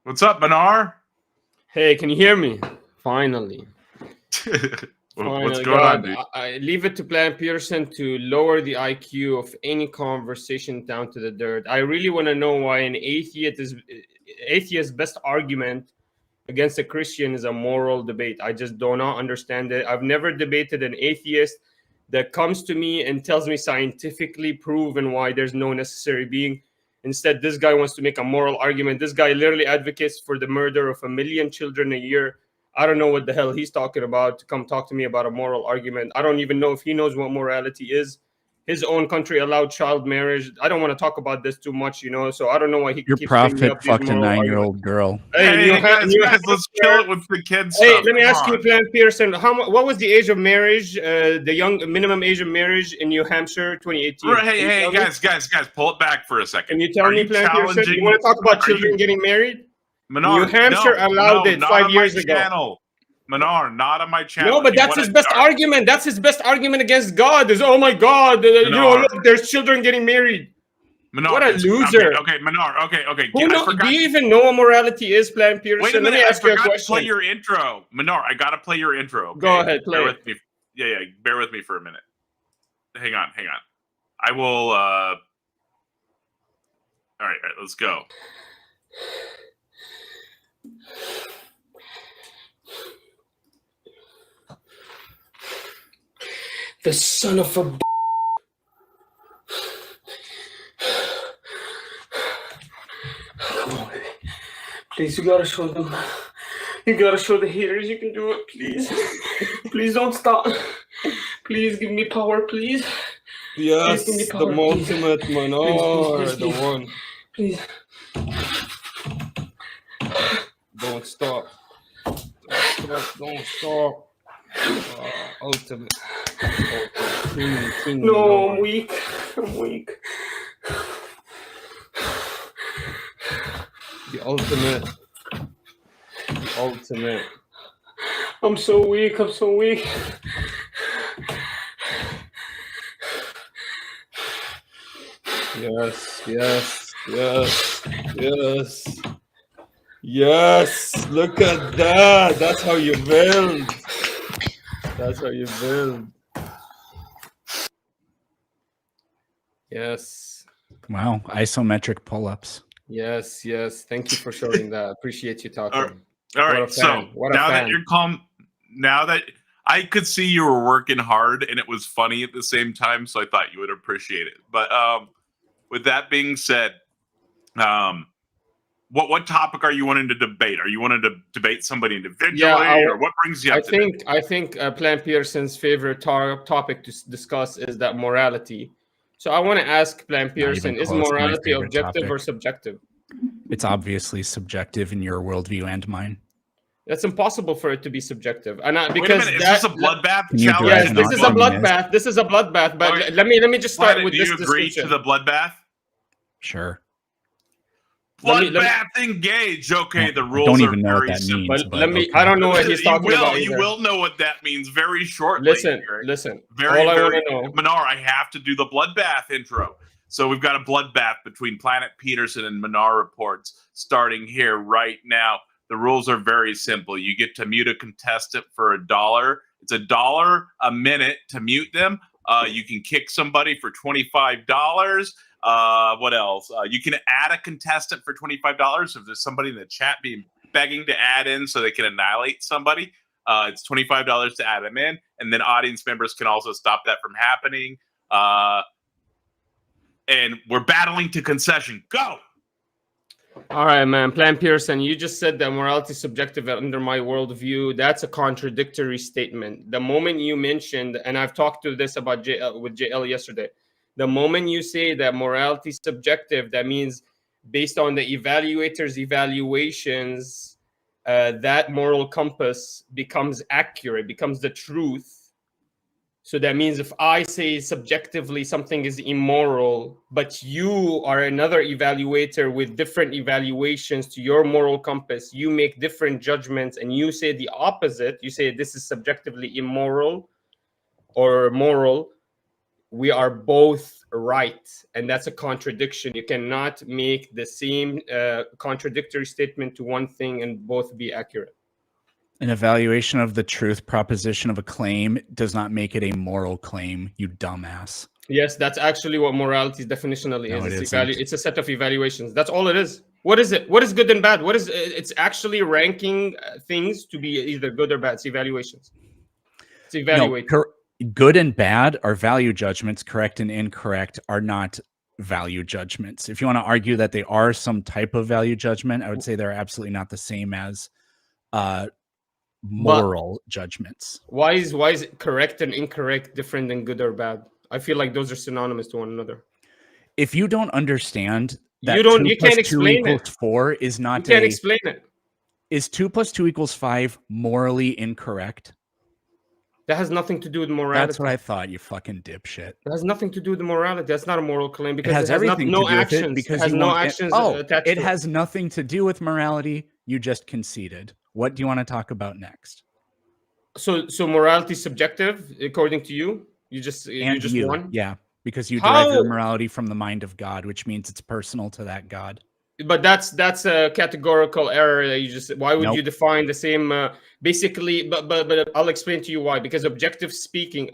What's up, Manar? Hey, can you hear me? Finally. What's going on, dude? I leave it to Peterson to lower the IQ of any conversation down to the dirt. I really want to know why an atheist's best argument against a Christian is a moral debate. I just do not understand it. I've never debated an atheist that comes to me and tells me scientifically proven why there's no necessary being. Instead, this guy wants to make a moral argument. This guy literally advocates for the murder of 1 million children a year. I don't know what the hell he's talking about to come talk to me about a moral argument. I don't even know if he knows what morality is. His own country allowed child marriage. I don't want to talk about this too much, so I don't know why he Your keeps prophet up fucked a 9-year-old girl. Hey, guys, let's chill it with the kids. Hey, let me ask you, Peterson, what was the age of marriage, the young minimum age of marriage in New Hampshire, 2018? Hey, guys, pull it back for a second. Can you tell me, Peterson, you want to talk about children getting married? Manar, New Hampshire allowed it 5 years ago. Channel. Manar, not on my channel. No, but that's his best argument. That's his best argument against God. Is, oh my God, look, there's children getting married. Manar, what a loser. Okay, Manar, okay. Do you even know what morality is, Peterson? Wait a minute, let me ask you a question. Play your intro. Manar, I gotta play your intro. Okay? Go ahead, play it. With me. Yeah, bear with me for a minute. Hang on. I will, all right, let's go. The son of a... Come on, baby. Please, you gotta show them. You gotta show the haters you can do it, please. Please don't stop. Please give me power, please. Yes, please power, the ultimate Manar, the one. Please. Don't stop. Don't stop. Ultimate. King no, I'm weak. The ultimate. I'm so weak. Yes. Look at that. That's how you build. Yes. Wow, isometric pull-ups. Yes. Thank you for showing that. Appreciate you talking. All right. So now that you're calm, now that I could see you were working hard and it was funny at the same time, so I thought you would appreciate it. But with that being said, what topic are you wanting to debate? Are you wanting to debate somebody individually, or what brings you up? I think Peterson's favorite topic to discuss is that morality. So I want to ask Peterson: is morality objective or subjective? It's obviously subjective in your worldview and mine. That's impossible for it to be subjective, and because is this a bloodbath challenge? Yes, this is a bloodbath. This is a bloodbath. But okay. let me just start with this. Do you agree to the bloodbath? Sure. Bloodbath engage. Okay, the rules don't are even know very what that simple. means. But okay. I don't know what he's talking about. You will know what that means very shortly. Listen. All I want to know, Manar, I have to do the bloodbath intro. So we've got a bloodbath between Planet Peterson and Manar reports starting here right now. The rules are very simple. You get to mute a contestant for $1. It's $1 a minute to mute them. You can kick somebody for $25. What else? You can add a contestant for $25. If there's somebody in the chat begging to add in so they can annihilate somebody, it's $25 to add them in. And then audience members can also stop that from happening. And we're battling to concession. Go! All right, man. Peterson, you just said that morality is subjective under my worldview. That's a contradictory statement. The moment you mentioned, and I've talked to this about with JL yesterday, the moment you say that morality is subjective, that means based on the evaluator's evaluations, that moral compass becomes accurate, becomes the truth. So that means if I say subjectively something is immoral, but you are another evaluator with different evaluations to your moral compass, you make different judgments and you say the opposite. You say this is subjectively immoral or moral. we are both right, and that's a contradiction. You cannot make the same contradictory statement to one thing and both be accurate. An evaluation of the truth proposition of a claim does not make it a moral claim, you dumbass. Yes, that's actually what morality definitionally No, is. it isn't. It's a set of evaluations. That's all it is. What is it? What is good and bad? What is it's actually ranking things to be either good or bad. It's evaluations. It's evaluating. No, good and bad are value judgments. Correct and incorrect are not value judgments. If you want to argue that they are some type of value judgment, I would say they're absolutely not the same as moral judgments. Why is correct and incorrect different than good or bad? I feel like those are synonymous to one another. If you don't understand that you can't explain it. 4 is not You can't explain it. Is 2 + 2 = 5 morally incorrect? That has nothing to do with morality. That's what I thought, you fucking dipshit. It has nothing to do with morality. That's not a moral claim because it has everything no to do actions. with it because it has you no want actions attached it to has nothing to do with morality. You just conceded. What do you want to talk about next? So morality is subjective according to you? You just won? Yeah, because you derive your morality from the mind of God, which means it's personal to that God. But that's a categorical error. That you just why would you define the same? Basically, but I'll explain to you why. Because objectively,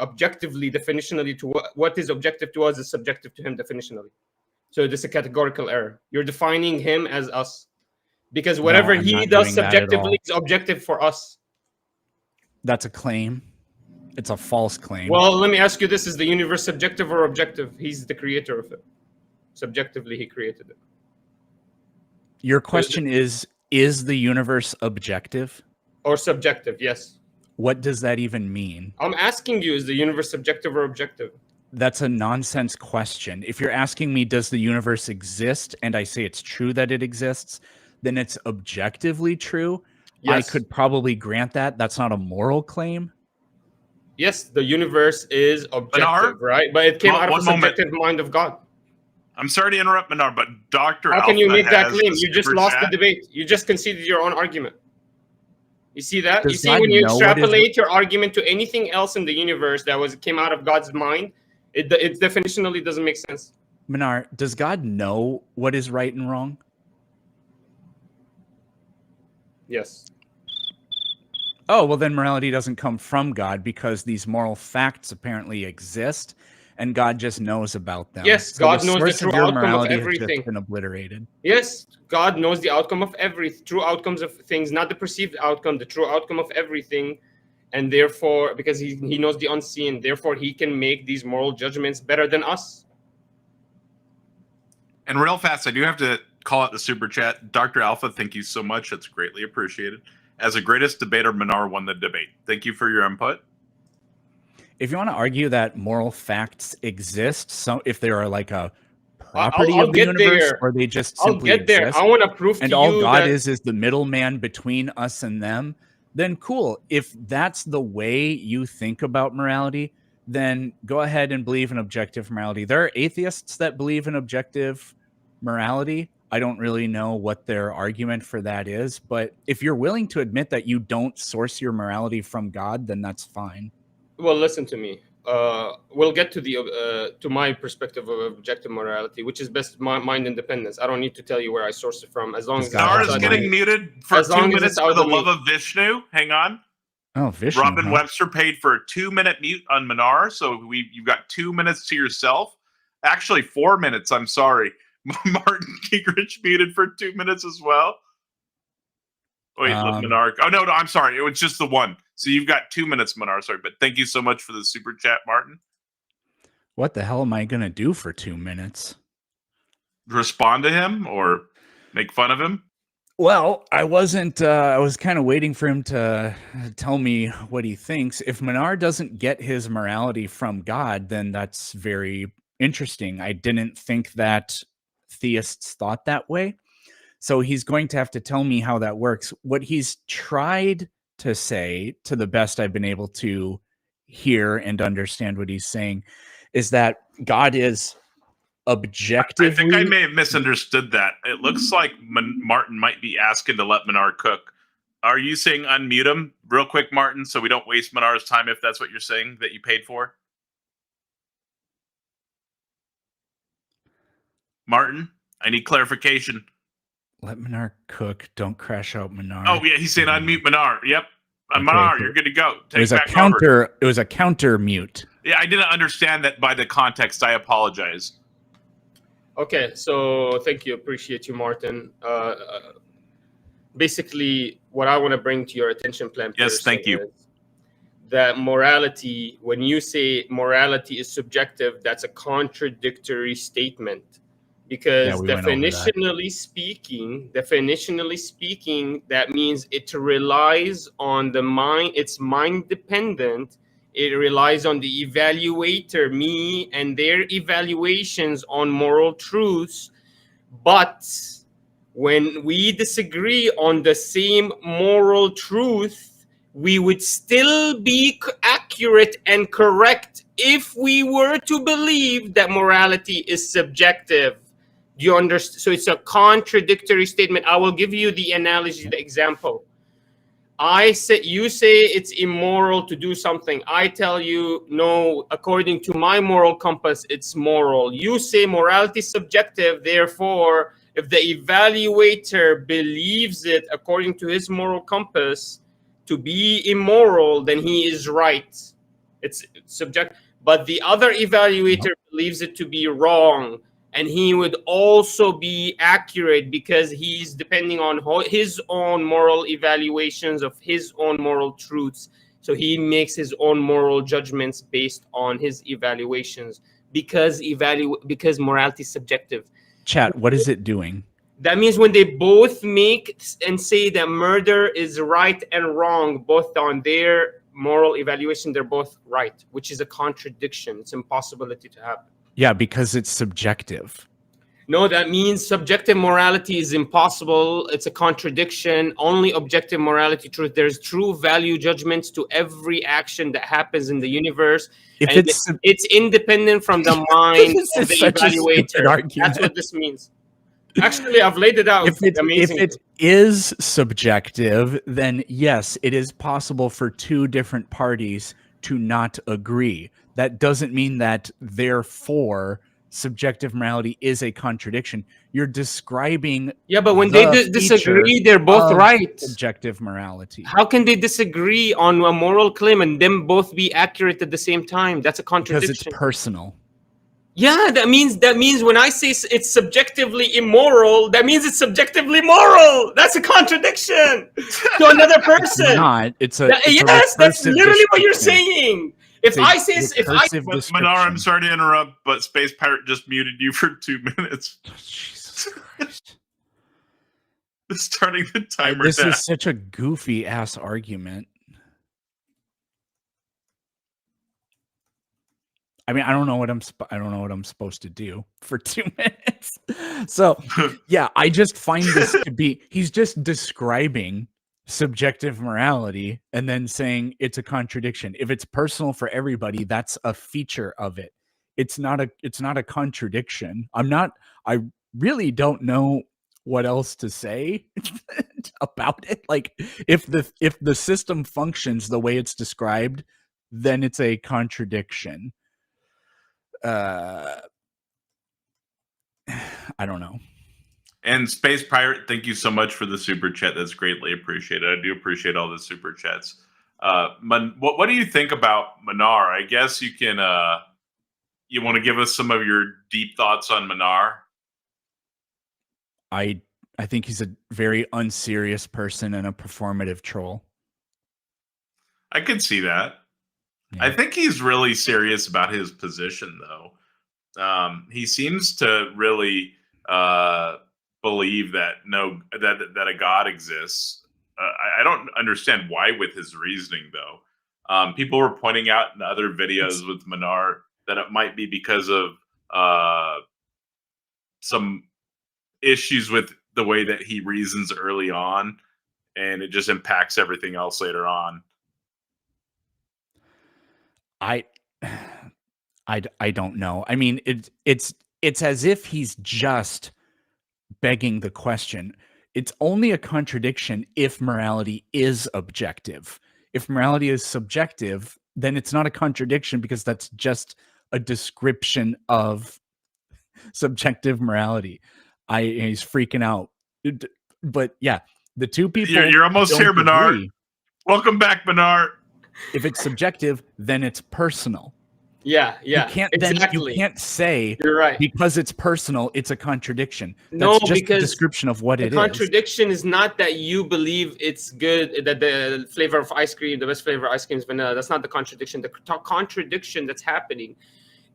definitionally, to what is objective to us is subjective to him definitionally. So this is a categorical error. You're defining him as us, because whatever he does subjectively is objective for us. That's a claim. It's a false claim. Well, let me ask you this: is the universe subjective or objective? He's the creator of it. Subjectively, he created it. Your question is the universe objective? Or subjective, yes. What does that even mean? I'm asking you, is the universe subjective or objective? That's a nonsense question. If you're asking me, does the universe exist, and I say it's true that it exists, then it's objectively true. Yes. I could probably grant that. That's not a moral claim. Yes, the universe is objective, right? But it came out of the subjective mind of God. I'm sorry to interrupt, Manar, but Dr. How can you make that claim? You just lost the debate. You just conceded your own argument. You see that? You see, when you extrapolate your argument to anything else in the universe that came out of God's mind, it definitionally doesn't make sense. Manar, does God know what is right and wrong? Yes. Oh, well, then morality doesn't come from God because these moral facts apparently exist. And God just knows about them. Yes, so God knows the true outcome of everything. Just been obliterated. Yes, God knows the outcome of true outcomes of things, not the perceived outcome, the true outcome of everything. And therefore, because he knows the unseen, therefore he can make these moral judgments better than us. And real fast, I do have to call out the super chat. Dr. Alpha, thank you so much. That's greatly appreciated. As the greatest debater, Manar won the debate. Thank you for your input. If you want to argue that moral facts exist, so if they are like a property of the universe, or they just simply exist, I want to prove and to all you God that... is the middleman between us and them, then cool. If that's the way you think about morality, then go ahead and believe in objective morality. There are atheists that believe in objective morality. I don't really know what their argument for that is, but if you're willing to admit that you don't source your morality from God, then that's fine. Well, listen to me. We'll get to the to my perspective of objective morality, which is best mind independence. I don't need to tell you where I source it from. As long as Manar is getting muted for 2 minutes for the love of Vishnu. Hang on. Oh, Vishnu. Robin Webster paid for a 2-minute mute on Manar, so you've got 2 minutes to yourself. Actually, 4 minutes. I'm sorry. Martin Gingrich muted for 2 minutes as well. Wait, Manar. Oh no, I'm sorry. It was just the one. So you've got 2 minutes, Manar. Sorry, but thank you so much for the super chat, Martin. What the hell am I gonna do for 2 minutes? Respond to him or make fun of him? Well, I wasn't. I was kind of waiting for him to tell me what he thinks. If Manar doesn't get his morality from God, then that's very interesting. I didn't think that theists thought that way. So he's going to have to tell me how that works. What he's tried to say, to the best I've been able to hear and understand what he's saying, is that God is objectively... I think I may have misunderstood that. It looks like Martin might be asking to let Manar cook. Are you saying unmute him real quick, Martin, so we don't waste Manar's time if that's what you're saying that you paid for? Martin, I need clarification. Let Manar cook. Don't crash out Manar. Oh yeah, he's saying unmute Manar. Yep, Okay, Manar, so you're good to go. It Take was a back over. counter. It was a counter mute. Yeah, I didn't understand that by the context. I apologize. Okay, so thank you. Appreciate you, Martin. Basically, what I want to bring to your attention, Plan Yes, thank you. is that morality, when you say morality is subjective, that's a contradictory statement. Because Yeah, we went over that. definitionally speaking, that means it relies on the mind. It's mind dependent. It relies on the evaluator, me, and their evaluations on moral truths. But when we disagree on the same moral truth, we would still be accurate and correct if we were to believe that morality is subjective. Do you understand? So it's a contradictory statement. I will give you the analogy, the example. You say it's immoral to do something. I tell you, no, according to my moral compass, it's moral. You say morality is subjective. Therefore, if the evaluator believes it according to his moral compass to be immoral, then he is right. It's subjective. But the other evaluator believes it to be wrong. And he would also be accurate because he's depending on his own moral evaluations of his own moral truths. So he makes his own moral judgments based on his evaluations because morality is subjective. Chat, what is it doing? That means when they both make and say that murder is right and wrong, both on their moral evaluation, they're both right, which is a contradiction. It's an impossibility to happen. Yeah, because it's subjective. No, that means subjective morality is impossible. It's a contradiction. Only objective morality, truth. There's true value judgments to every action that happens in the universe. If and it's independent from the mind of the evaluator. That's what this means. Actually, I've laid it out. If it is subjective, then yes, it is possible for two different parties to not agree. That doesn't mean that, therefore, subjective morality is a contradiction. You're describing. Yeah, but when they disagree, they're both right. Subjective morality. How can they disagree on a moral claim and them both be accurate at the same time? That's a contradiction. Because it's personal. Yeah, that means when I say it's subjectively immoral, that means it's subjectively moral. That's a contradiction to another person. It's not. It's yes, that's literally what you're saying. Manar, I'm sorry to interrupt, but Space Pirate just muted you for 2 minutes. Jesus Christ. Starting the timer. This is such a goofy ass argument. I mean, I don't know what I'm supposed to do for 2 minutes. So, yeah, I just find this to be, he's just describing subjective morality and then saying it's a contradiction. If it's personal for everybody, that's a feature of it. It's not a contradiction. I really don't know what else to say about it. Like, if the system functions the way it's described, then it's a contradiction. I don't know. And Space Pirate, thank you so much for the super chat. That's greatly appreciated. I do appreciate all the super chats. What do you think about Manar? I guess you can you want to give us some of your deep thoughts on Manar? I think he's a very unserious person and a performative troll. I could see that. Yeah. I think he's really serious about his position, though. He seems to really believe that that a God exists. I don't understand why with his reasoning, though. People were pointing out in other videos with Manar that it might be because of some issues with the way that he reasons early on, and it just impacts everything else later on. I don't know. I mean, it's as if he's just begging the question. It's only a contradiction if morality is objective. If morality is subjective, then it's not a contradiction because that's just a description of subjective morality. He's freaking out. But yeah, the two people. You're almost don't here, Manar. agree. Welcome back, Manar. If it's subjective, then it's personal. Yeah, You can't exactly. you can't say You're right. because it's personal, it's a contradiction. No, That's just a because description of what the it is. contradiction is not that you believe it's good, that the flavor of ice cream, the best flavor of ice cream is vanilla. That's not the contradiction. The contradiction that's happening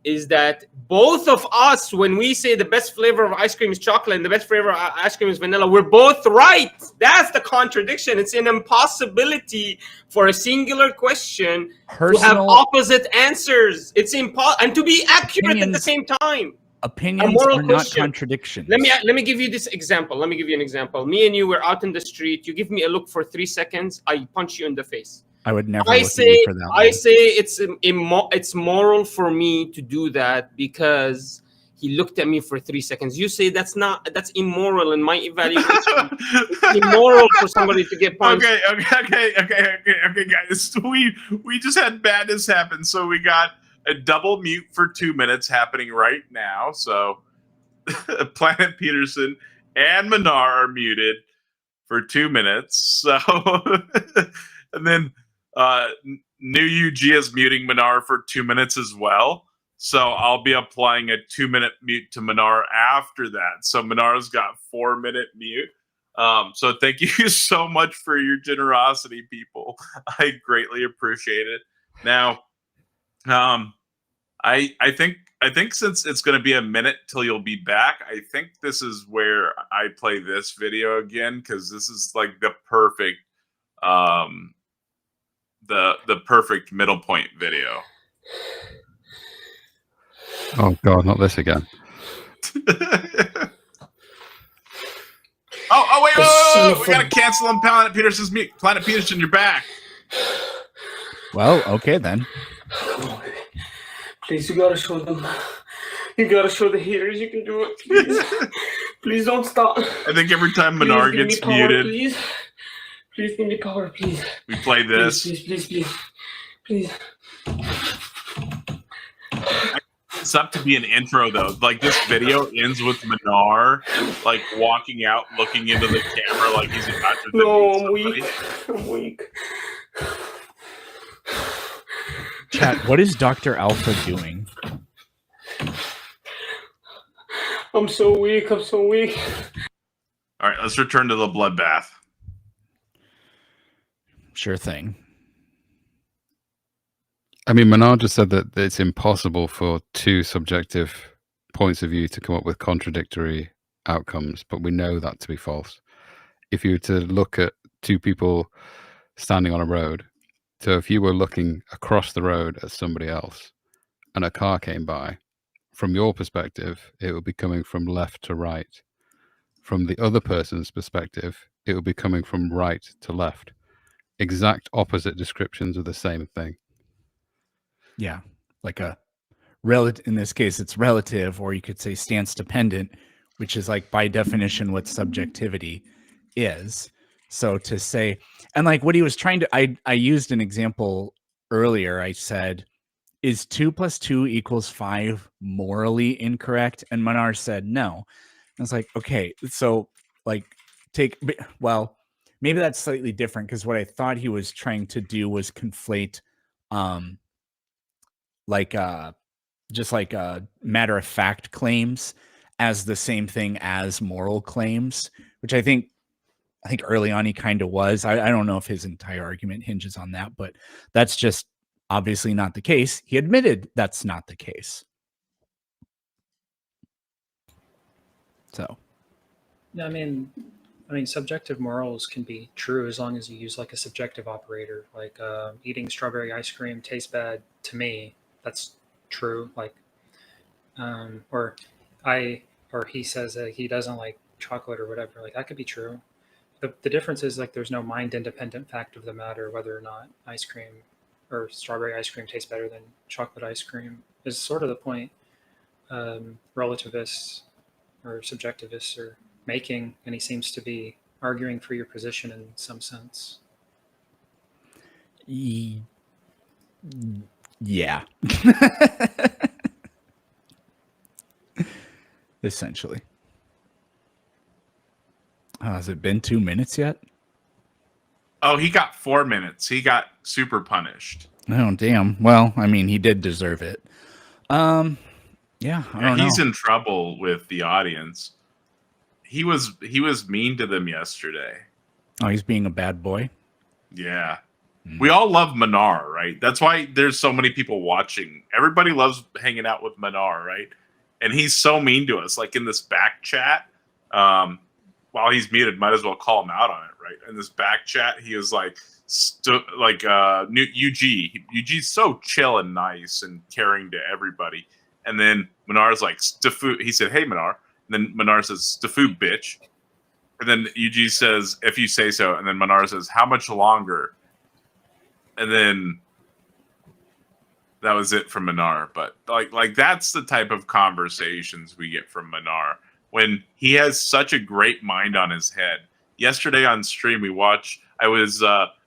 is that both of us, when we say the best flavor of ice cream is chocolate and the best flavor of ice cream is vanilla, we're both right. That's the contradiction. It's an impossibility for a singular question to have opposite answers. It's impossible, and to be accurate at the same time. Opinions are not contradictions. Let me give you this example. Let me give you an example. Me and you were out in the street. You give me a look for 3 seconds. I punch you in the face. I would never look at you for that. I say it's moral for me to do that because he looked at me for 3 seconds. You say that's immoral in my evaluation. It's immoral for somebody to get punched. Okay, guys. We just had madness happen, so we got a double mute for 2 minutes happening right now. So Planet Peterson and Manar are muted for 2 minutes. So and then New UG is muting Manar for 2 minutes as well. So I'll be applying a 2-minute mute to Manar after that. So Manar's got 4-minute mute. So thank you so much for your generosity, people. I greatly appreciate it. Now, I think since it's going to be a minute till you'll be back, I think this is where I play this video again, because this is like the perfect the perfect middle point video. Oh God, not this again. wait, we gotta cancel on Planet Peterson's mute. Planet Peterson, you're back. Well, okay then. Come on, baby. Please, you gotta show them. You gotta show the haters you can do it. Please, please don't stop. I think every time Manar gets muted, please give me power, please. We play this. Please. It's up to be an intro though. Like this video ends with Manar like walking out, looking into the camera like he's about to. No, I'm weak. Chat, what is Dr. Alpha doing? I'm so weak. All right, let's return to the bloodbath. Sure thing. I mean, Manar just said that it's impossible for two subjective points of view to come up with contradictory outcomes, but we know that to be false. If you were to look at two people standing on a road, so if you were looking across the road at somebody else and a car came by, from your perspective, it would be coming from left to right. From the other person's perspective, it would be coming from right to left. Exact opposite descriptions of the same thing. Yeah, like a relative. In this case, it's relative, or you could say stance dependent, which is like by definition what subjectivity is. So to say, and like what he was trying to, I used an example earlier. I said, is 2 + 2 = 5 morally incorrect? And Manar said no. I was like, okay, so like well, maybe that's slightly different, because what I thought he was trying to do was conflate just like matter of fact claims as the same thing as moral claims, which I think early on he kind of was. I don't know if his entire argument hinges on that, but that's just obviously not the case. He admitted that's not the case. So, I mean, subjective morals can be true as long as you use like a subjective operator, like eating strawberry ice cream tastes bad to me. That's true. Like, or he says that he doesn't like chocolate or whatever. Like that could be true. The difference is like there's no mind independent fact of the matter whether or not ice cream or strawberry ice cream tastes better than chocolate ice cream is sort of the point relativists or subjectivists are making, and he seems to be arguing for your position in some sense. Yeah. essentially. Has it been 2 minutes yet? Oh, he got 4 minutes. He got super punished. Oh, damn. Well, I mean, he did deserve it. Yeah, I don't know. He's in trouble with the audience. He was mean to them yesterday. Oh, he's being a bad boy. Yeah. We all love Manar, right? That's why there's so many people watching. Everybody loves hanging out with Manar, right? And he's so mean to us. Like in this back chat, while he's muted, might as well call him out on it, right? In this back chat, he is like, UG's so chill and nice and caring to everybody. And then Manar's like, Stafu. He said, hey, Manar. And then Manar says, Stafu, bitch. And then UG says, if you say so. And then Manar says, how much longer? And then that was it from Manar. But like that's the type of conversations we get from Manar when he has such a great mind on his head. Yesterday on stream, I was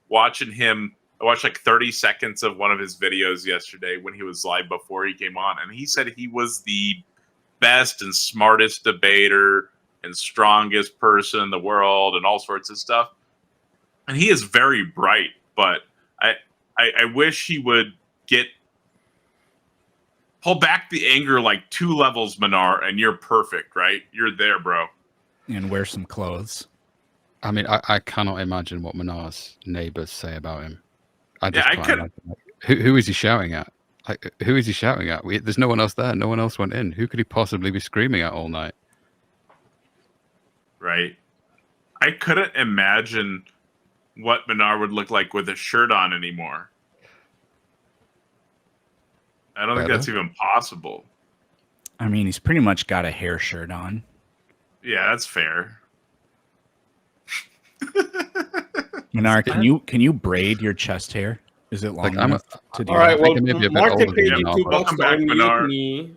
watching him. I watched like 30 seconds of one of his videos yesterday when he was live before he came on. And he said he was the best and smartest debater and strongest person in the world and all sorts of stuff. And he is very bright, but I wish he would pull back the anger like 2 levels, Manar, and you're perfect, right? You're there, bro. And wear some clothes. I mean, I cannot imagine what Manar's neighbors say about him. I could. Who is he shouting at? Like, who is he shouting at? There's no one else there. No one else went in. Who could he possibly be screaming at all night? Right. I couldn't imagine what Manar would look like with a shirt on anymore. I don't think that's even possible. I mean, he's pretty much got a hair shirt on. Yeah, that's fair. Manar, can you braid your chest hair? Is it long enough to do all right, that? well, Martin paid you $2 to unmute me.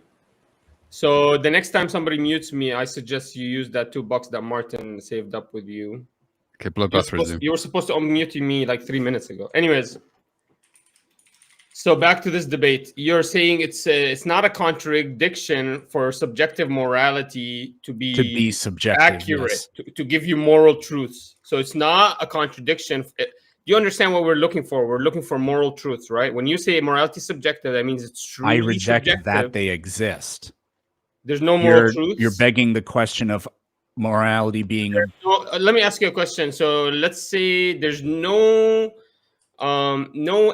So the next time somebody mutes me, I suggest you use that $2 that Martin saved up with you. Okay, Bloodbaths resume. You were supposed to unmute me like 3 minutes ago. Anyways, so back to this debate. You're saying it's not a contradiction for subjective morality to be subjective, accurate, yes. to give you moral truths. So it's not a contradiction. Do you understand what we're looking for? We're looking for moral truths, right? When you say morality is subjective, that means it's truly I reject subjective. that they exist. There's no moral truths. You're begging the question of morality being. Let me ask you a question. So let's say there's no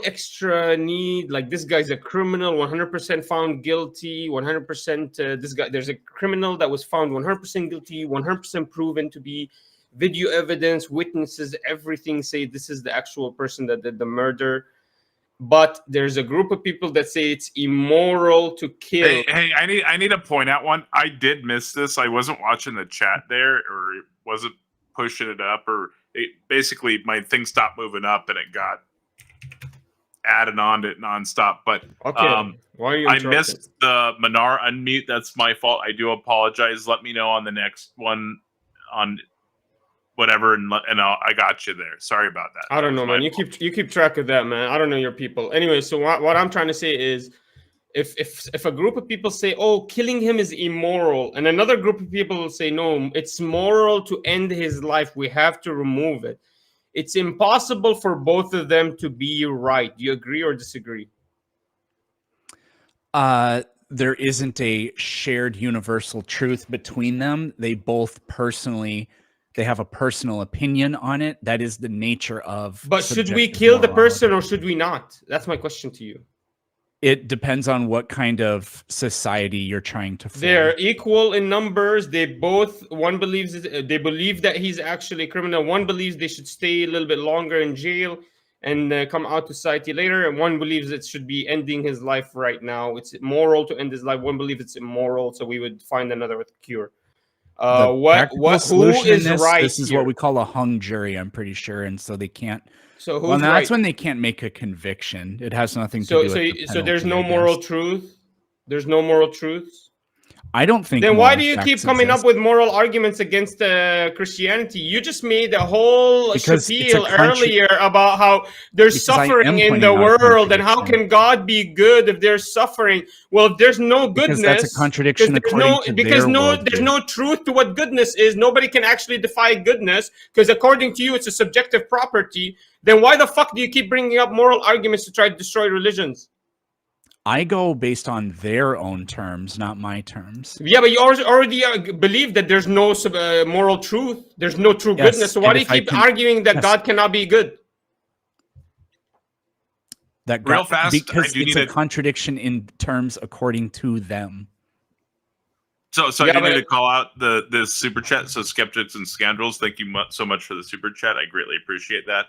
extra need. Like this guy's a criminal, 100% found guilty. 100%. This guy, there's a criminal that was found 100% guilty, 100% proven to be. Video evidence, witnesses, everything say this is the actual person that did the murder. But there's a group of people that say it's immoral to kill. Hey, I need to point out one. I did miss this. I wasn't watching the chat there, or it wasn't pushing it up, or basically my thing stopped moving up and it got added on to it nonstop. But okay, why are you I missed the Manar unmute. That's my fault. I do apologize. Let me know on the next one on whatever, and I got you there. Sorry about that. I don't know, man. You keep track of that, man. I don't know your people. Anyway, so what I'm trying to say is, if a group of people say, "Oh, killing him is immoral," and another group of people will say, "No, it's moral to end his life. We have to remove it." It's impossible for both of them to be right. Do you agree or disagree? There isn't a shared universal truth between them. They both they have a personal opinion on it. That is the nature of. But should we kill the person or should we not? That's my question to you. It depends on what kind of society you're trying to form. They're equal in numbers. One believes they believe that he's actually a criminal. One believes they should stay a little bit longer in jail and come out to society later. And one believes it should be ending his life right now. It's immoral to end his life. One believes it's immoral, so we would find another cure. Who is right? This is what we call a hung jury, I'm pretty sure, and so they can't. So who's right? That's when they can't make a conviction. It has nothing to do with the so there's no moral truth. There's no moral truths. I don't think. Then why do moral you keep facts coming exist. up with moral arguments against Christianity? You just made a whole Because it's spiel earlier about how there's Because I am suffering in pointing the out a world, and how contradiction. can God be good if there's suffering? Well, if there's no Because goodness, that's a contradiction there's according to because their there's worldview. no truth to what goodness is. Nobody can actually define goodness because according to you, it's a subjective property. Then why the fuck do you keep bringing up moral arguments to try to destroy religions? I go based on their own terms, not my terms. Yeah, but you already believe that there's no moral truth. There's no true Yes, goodness. So why and do you if I keep can- arguing that yes. God cannot be good? That Real fast, I because do it's need a contradiction in terms according to them. So Yeah, I do but- need to call out the super chat. So skeptics and scoundrels, thank you so much for the super chat. I greatly appreciate that.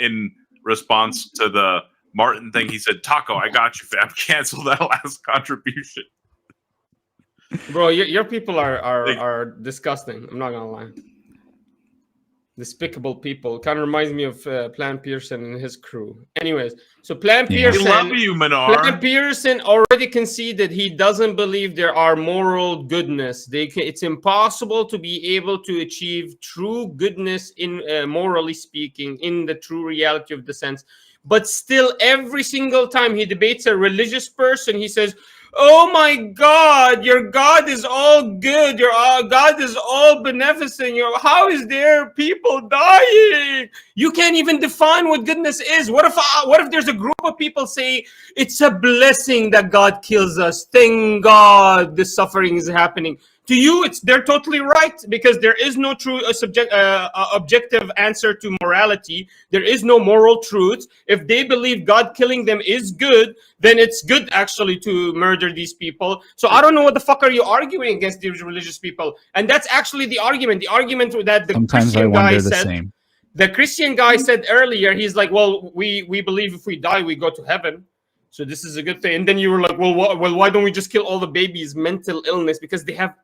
In response to the Martin thing, he said, "Taco, I got you, fam. Cancel that last contribution." Bro, your people are disgusting. I'm not gonna lie. Despicable people. Kind of reminds me of Plan Peterson and his crew. Anyways, so Plan Yeah. We Peterson. love you, Manar. Plan Peterson already conceded he doesn't believe there are moral goodness. It's impossible to be able to achieve true goodness in morally speaking, in the true reality of the sense. But still, every single time he debates a religious person, he says, "Oh my God, your God is all good. Your God is all beneficent. How is there people dying? You can't even define what goodness is. What if there's a group of people say it's a blessing that God kills us? Thank God this suffering is happening." To you, they're totally right because there is no true objective answer to morality. There is no moral truth. If they believe God killing them is good, then it's good actually to murder these people. So I don't know what the fuck are you arguing against these religious people? And that's actually the argument. The argument that the Sometimes I Christian guy wonder the said. same. The Christian guy said earlier, he's like, "Well, we believe if we die, we go to heaven. So this is a good thing." And then you were like, well, why don't we just kill all the babies' mental illness? Because they have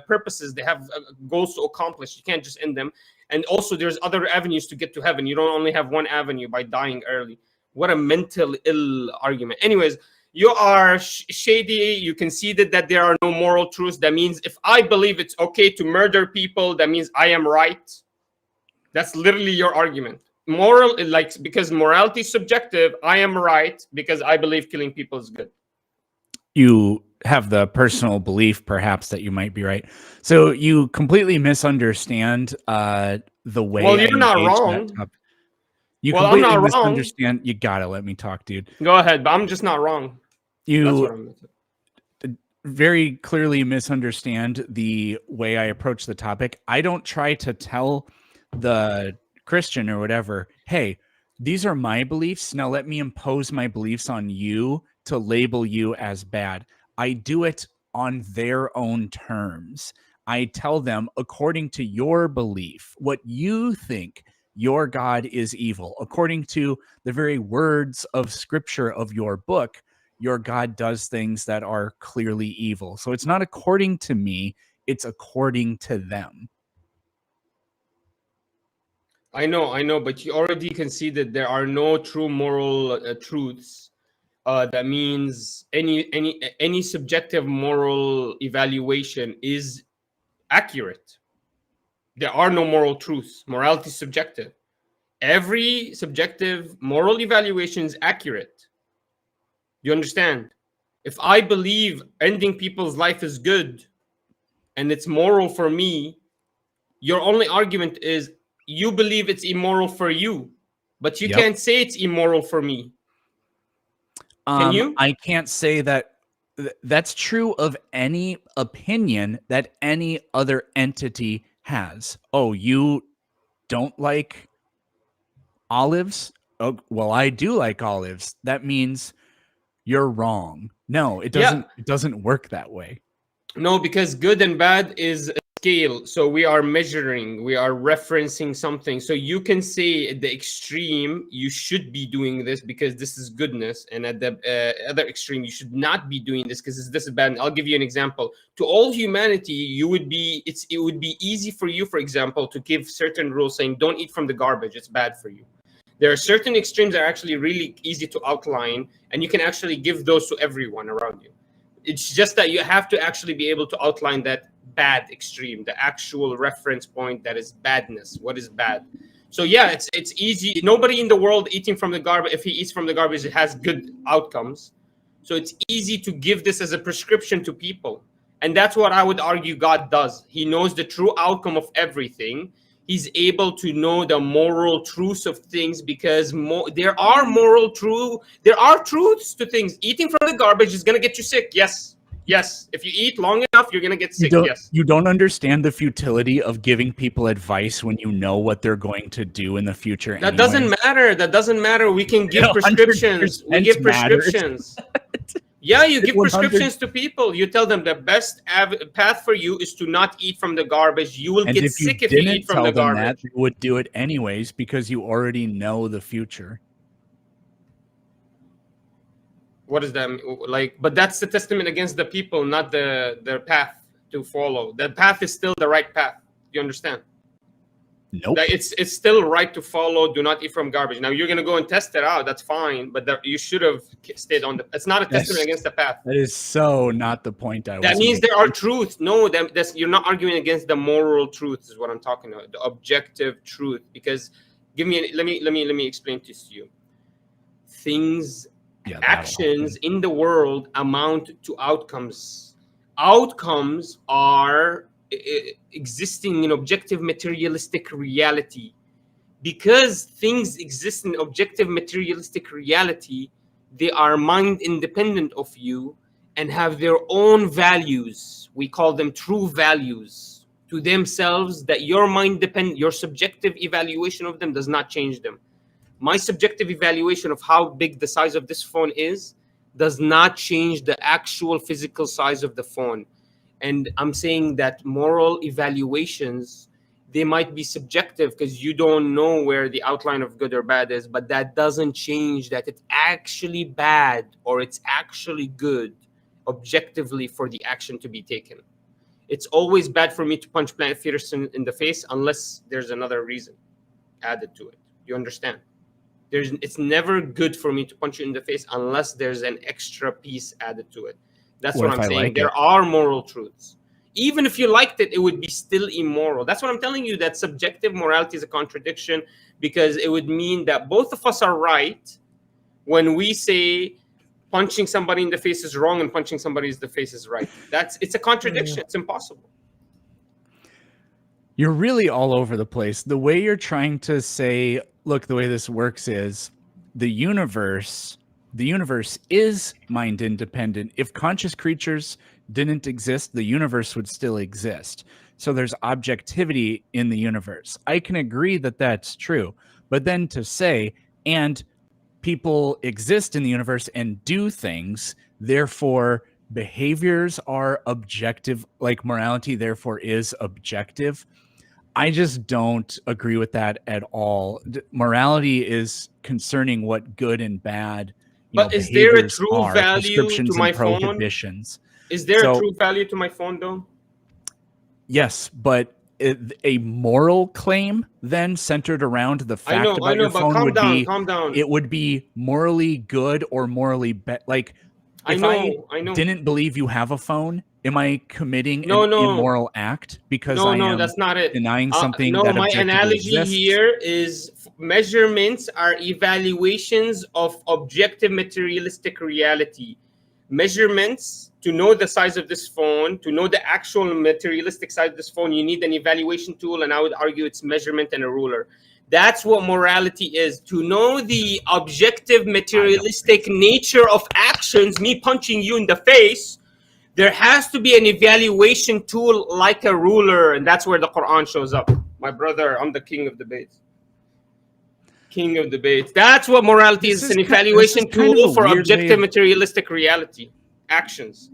purposes, they have goals to accomplish. You can't just end them. And also, there's other avenues to get to heaven. You don't only have one avenue by dying early. What a mental ill argument. Anyways, you are shady. You conceded that there are no moral truths. That means if I believe it's okay to murder people, that means I am right. That's literally your argument. Moral, like, because morality is subjective, I am right because I believe killing people is good. You have the personal belief, perhaps, that you might be right. So you completely misunderstand the way. Well, you're I not engage wrong. that topic. You Well, I'm completely not wrong. misunderstand. You gotta let me talk, dude. Go ahead, but I'm just not wrong. That's what You I'm very clearly misunderstand the way I approach the topic. I don't try to tell the Christian or whatever, hey, these are my beliefs. Now let me impose my beliefs on you to label you as bad. I do it on their own terms. I tell them, according to your belief, what you think your God is evil. According to the very words of scripture of your book, your God does things that are clearly evil. So it's not according to me, it's according to them. I know, but you already conceded there are no true moral truths. That means any subjective moral evaluation is accurate. There are no moral truths. Morality is subjective. Every subjective moral evaluation is accurate. You understand? If I believe ending people's life is good and it's moral for me, your only argument is you believe it's immoral for you, but you can't say it's immoral for me. Can you? I can't say that that's true of any opinion that any other entity has. Oh, you don't like olives? Oh, well, I do like olives. That means you're wrong. No, it doesn't. It doesn't work that way. No, because good and bad is a scale. So we are measuring, we are referencing something. So you can say at the extreme, you should be doing this because this is goodness. And at the other extreme, you should not be doing this because this is bad. And I'll give you an example. To all humanity, it would be easy for you, for example, to give certain rules saying, don't eat from the garbage. It's bad for you. There are certain extremes that are actually really easy to outline, and you can actually give those to everyone around you. It's just that you have to actually be able to outline that bad extreme, the actual reference point that is badness. What is bad? So yeah, it's easy. Nobody in the world eating from the garbage, if he eats from the garbage, it has good outcomes. So it's easy to give this as a prescription to people. And that's what I would argue God does. He knows the true outcome of everything. He's able to know the moral truths of things because there are truths to things. Eating from the garbage is going to get you sick. Yes. Yes. If you eat long enough, you're going to get sick. Yes. You don't understand the futility of giving people advice when you know what they're going to do in the future. That doesn't matter. That doesn't matter. We can give prescriptions. We give prescriptions. Yeah, you give prescriptions to people. You tell them the best path for you is to not eat from the garbage. You will get sick if you eat from the garbage. You would do it anyways because you already know the future. What is that like? But that's the testament against the people, not their path to follow. The path is still the right path. You understand? Nope. It's still right to follow. Do not eat from garbage. Now you're gonna go and test it out. That's fine, but you should have stayed on the. It's not a testament against the path. That is so not the point I was. That means there are truths. No, you're not arguing against the moral truths. Is what I'm talking about. The objective truth. Because let me explain this to you. Things, actions in the world amount to outcomes. Outcomes are existing in objective materialistic reality. Because things exist in objective materialistic reality, they are mind independent of you and have their own values. We call them true values to themselves, that your mind depend, your subjective evaluation of them does not change them. My subjective evaluation of how big the size of this phone is does not change the actual physical size of the phone. And I'm saying that moral evaluations, they might be subjective because you don't know where the outline of good or bad is, but that doesn't change that it's actually bad or it's actually good objectively for the action to be taken. It's always bad for me to punch Planet Peterson in the face unless there's another reason added to it. You understand? It's never good for me to punch you in the face unless there's an extra piece added to it. That's what I'm saying. There are moral truths. Even if you liked it, it would be still immoral. That's what I'm telling you, that subjective morality is a contradiction, because it would mean that both of us are right when we say punching somebody in the face is wrong and punching somebody in the face is right. It's a contradiction. It's impossible. You're really all over the place. The way you're trying to say, look, the way this works is the universe is mind independent. If conscious creatures didn't exist, the universe would still exist. So there's objectivity in the universe. I can agree that that's true. But then to say, and people exist in the universe and do things, therefore behaviors are objective, like morality therefore is objective. I just don't agree with that at all. Morality is concerning what good and bad, but is there a true value to my phone? Is there a true value to my phone, though? Yes, but a moral claim then centered around the fact about your phone would be, it would be morally good or morally bad. Like, if I didn't believe you have a phone, am I committing an immoral act because I am that's not it. Denying something that my analogy exists? here is measurements are evaluations of objective materialistic reality. Measurements, to know the size of this phone, to know the actual materialistic size of this phone, you need an evaluation tool, and I would argue it's measurement and a ruler. That's what morality is. To know the objective materialistic nature of actions, me punching you in the face, there has to be an evaluation tool like a ruler, and that's where the Quran shows up. My brother, I'm the king of debates. King of debates. That's what morality is. It's an evaluation tool for objective materialistic reality. Actions.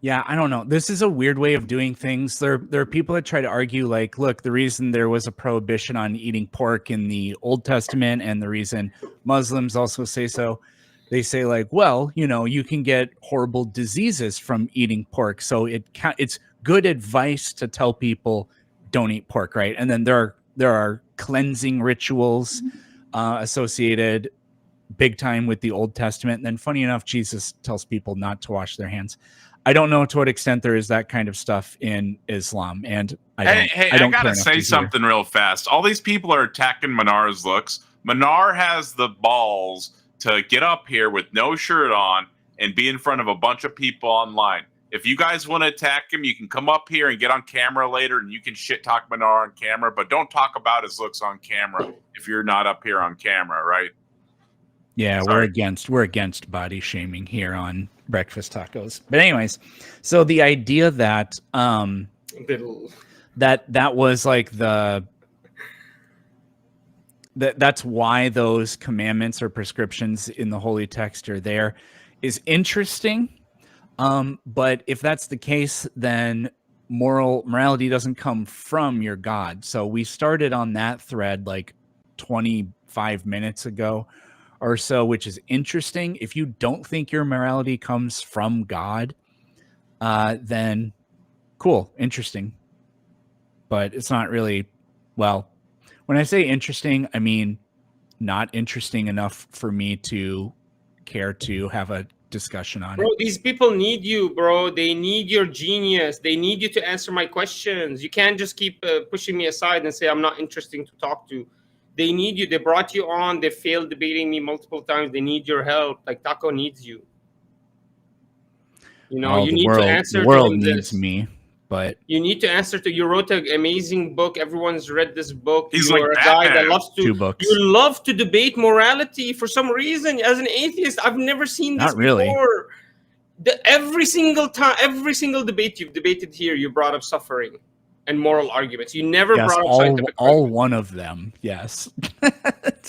Yeah, I don't know. This is a weird way of doing things. There are people that try to argue, like, look, the reason there was a prohibition on eating pork in the Old Testament and the reason Muslims also say so, they say, like, well, you know, you can get horrible diseases from eating pork. So it's good advice to tell people don't eat pork, right? And then there are cleansing rituals associated big time with the Old Testament. And then funny enough, Jesus tells people not to wash their hands. I don't know to what extent there is that kind of stuff in Islam. And I don't gotta care say enough to something real fast. All these people are attacking Manar's looks. Manar has the balls to get up here with no shirt on and be in front of a bunch of people online. If you guys want to attack him, you can come up here and get on camera later, and you can shit talk Manar on camera, but don't talk about his looks on camera if you're not up here on camera, right? Yeah, Sorry. we're against body shaming here on Breakfast Tacos. But anyways, so the idea that that was like that's why those commandments or prescriptions in the holy text are there is interesting. But if that's the case, then morality doesn't come from your God. So we started on that thread like 25 minutes ago or so, which is interesting. If you don't think your morality comes from God, then cool, interesting. But it's not really, well, when I say interesting, I mean not interesting enough for me to care to have a discussion on it. Bro, these people need you, bro. They need your genius. They need you to answer my questions. You can't just keep pushing me aside and say I'm not interesting to talk to. They need you. They brought you on. They failed debating me multiple times. They need your help. Like Taco needs you. You know, you need to answer. The world to him needs this. me, but you need to answer to. You wrote an amazing book. Everyone's read this book. He's You're like a guy Batman. that loves to. 2 books. You love to debate morality for some reason. As an atheist, I've never seen this Not really. before. Every single time, every single debate you've debated here, you brought up suffering and moral arguments. You never yes, brought up scientific all arguments. one of them. Yes.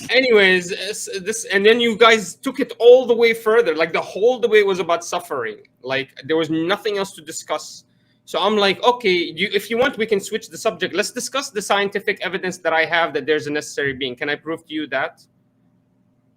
Anyways, this and then you guys took it all the way further. Like the whole debate was about suffering. Like there was nothing else to discuss. So I'm like, okay, if you want, we can switch the subject. Let's discuss the scientific evidence that I have that there's a necessary being. Can I prove to you that?